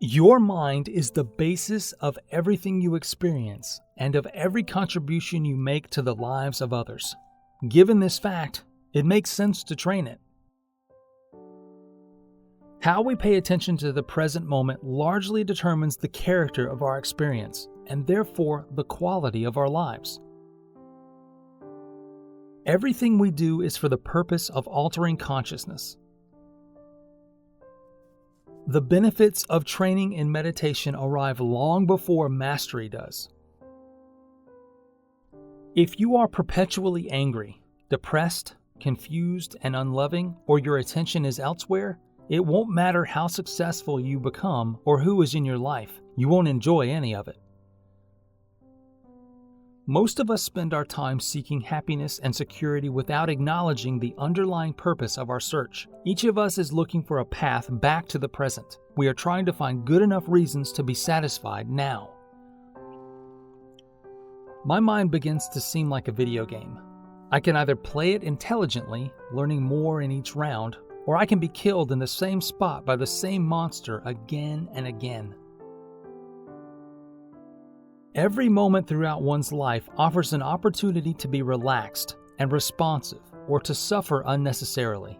Your mind is the basis of everything you experience and of every contribution you make to the lives of others. Given this fact, it makes sense to train it. How we pay attention to the present moment largely determines the character of our experience and therefore the quality of our lives. Everything we do is for the purpose of altering consciousness. The benefits of training in meditation arrive long before mastery does. If you are perpetually angry, depressed, confused, and unloving, or your attention is elsewhere, it won't matter how successful you become or who is in your life. You won't enjoy any of it. Most of us spend our time seeking happiness and security without acknowledging the underlying purpose of our search. Each of us is looking for a path back to the present. We are trying to find good enough reasons to be satisfied now. My mind begins to seem like a video game. I can either play it intelligently, learning more in each round, or I can be killed in the same spot by the same monster again and again. Every moment throughout one's life offers an opportunity to be relaxed and responsive or to suffer unnecessarily.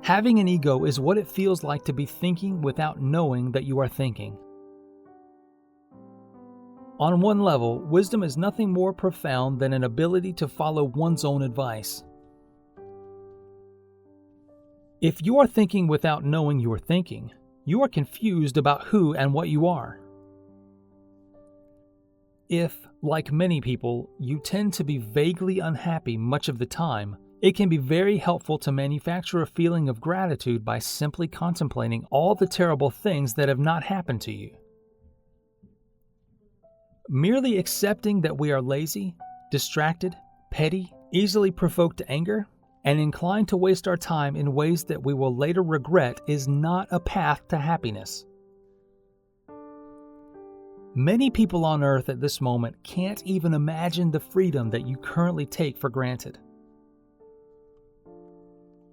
Having an ego is what it feels like to be thinking without knowing that you are thinking. On one level, wisdom is nothing more profound than an ability to follow one's own advice. If you are thinking without knowing you are thinking, you are confused about who and what you are. If, like many people, you tend to be vaguely unhappy much of the time, it can be very helpful to manufacture a feeling of gratitude by simply contemplating all the terrible things that have not happened to you. Merely accepting that we are lazy, distracted, petty, easily provoked to anger, and inclined to waste our time in ways that we will later regret is not a path to happiness. Many people on Earth at this moment can't even imagine the freedom that you currently take for granted.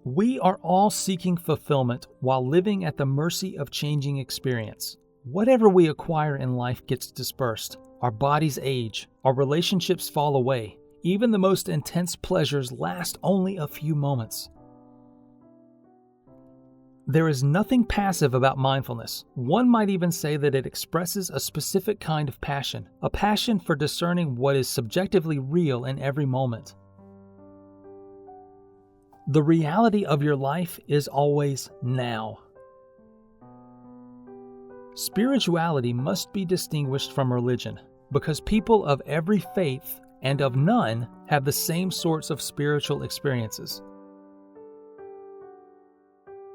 We are all seeking fulfillment while living at the mercy of changing experience. Whatever we acquire in life gets dispersed. Our bodies age, our relationships fall away. Even the most intense pleasures last only a few moments. There is nothing passive about mindfulness. One might even say that it expresses a specific kind of passion, a passion for discerning what is subjectively real in every moment. The reality of your life is always now. Spirituality must be distinguished from religion, because people of every faith and of none have the same sorts of spiritual experiences.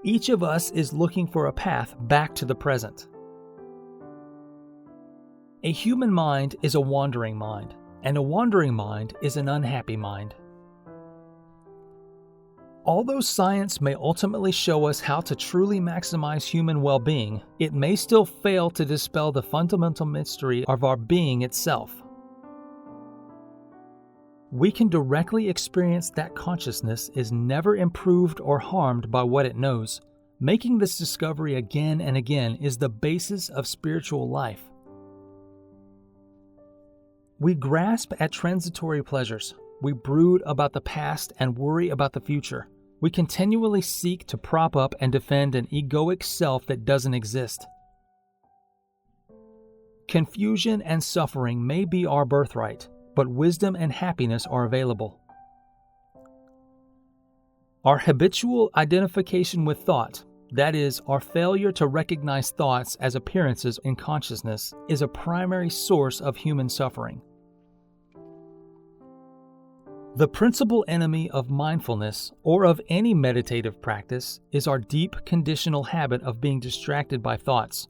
Each of us is looking for a path back to the present. A human mind is a wandering mind, and a wandering mind is an unhappy mind. Although science may ultimately show us how to truly maximize human well-being, it may still fail to dispel the fundamental mystery of our being itself. We can directly experience that consciousness is never improved or harmed by what it knows. Making this discovery again and again is the basis of spiritual life. We grasp at transitory pleasures. We brood about the past and worry about the future. We continually seek to prop up and defend an egoic self that doesn't exist. Confusion and suffering may be our birthright, but wisdom and happiness are available. Our habitual identification with thought, that is, our failure to recognize thoughts as appearances in consciousness, is a primary source of human suffering. The principal enemy of mindfulness, or of any meditative practice, is our deep conditional habit of being distracted by thoughts.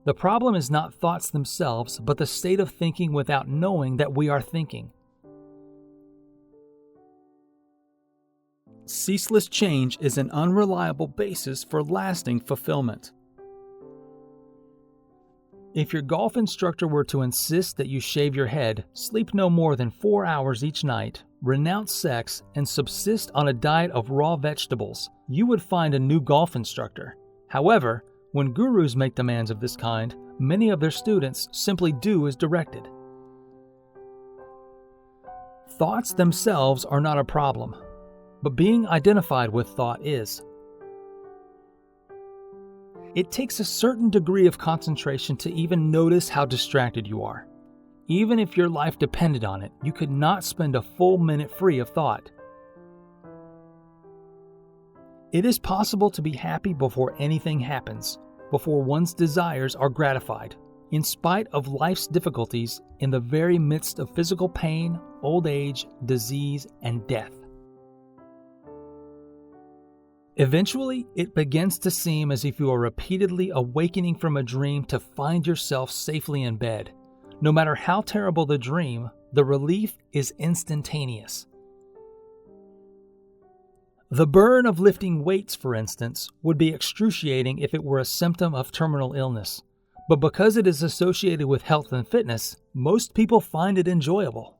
The problem is not thoughts themselves, but the state of thinking without knowing that we are thinking. Ceaseless change is an unreliable basis for lasting fulfillment. If your golf instructor were to insist that you shave your head, sleep no more than 4 hours each night, renounce sex, and subsist on a diet of raw vegetables, you would find a new golf instructor. However, When gurus make demands of this kind, many of their students simply do as directed. Thoughts themselves are not a problem, but being identified with thought is. It takes a certain degree of concentration to even notice how distracted you are. Even if your life depended on it, you could not spend a full minute free of thought. It is possible to be happy before anything happens, before one's desires are gratified, in spite of life's difficulties, in the very midst of physical pain, old age, disease, and death. Eventually, it begins to seem as if you are repeatedly awakening from a dream to find yourself safely in bed. No matter how terrible the dream, the relief is instantaneous. The burn of lifting weights, for instance, would be excruciating if it were a symptom of terminal illness. But because it is associated with health and fitness, most people find it enjoyable.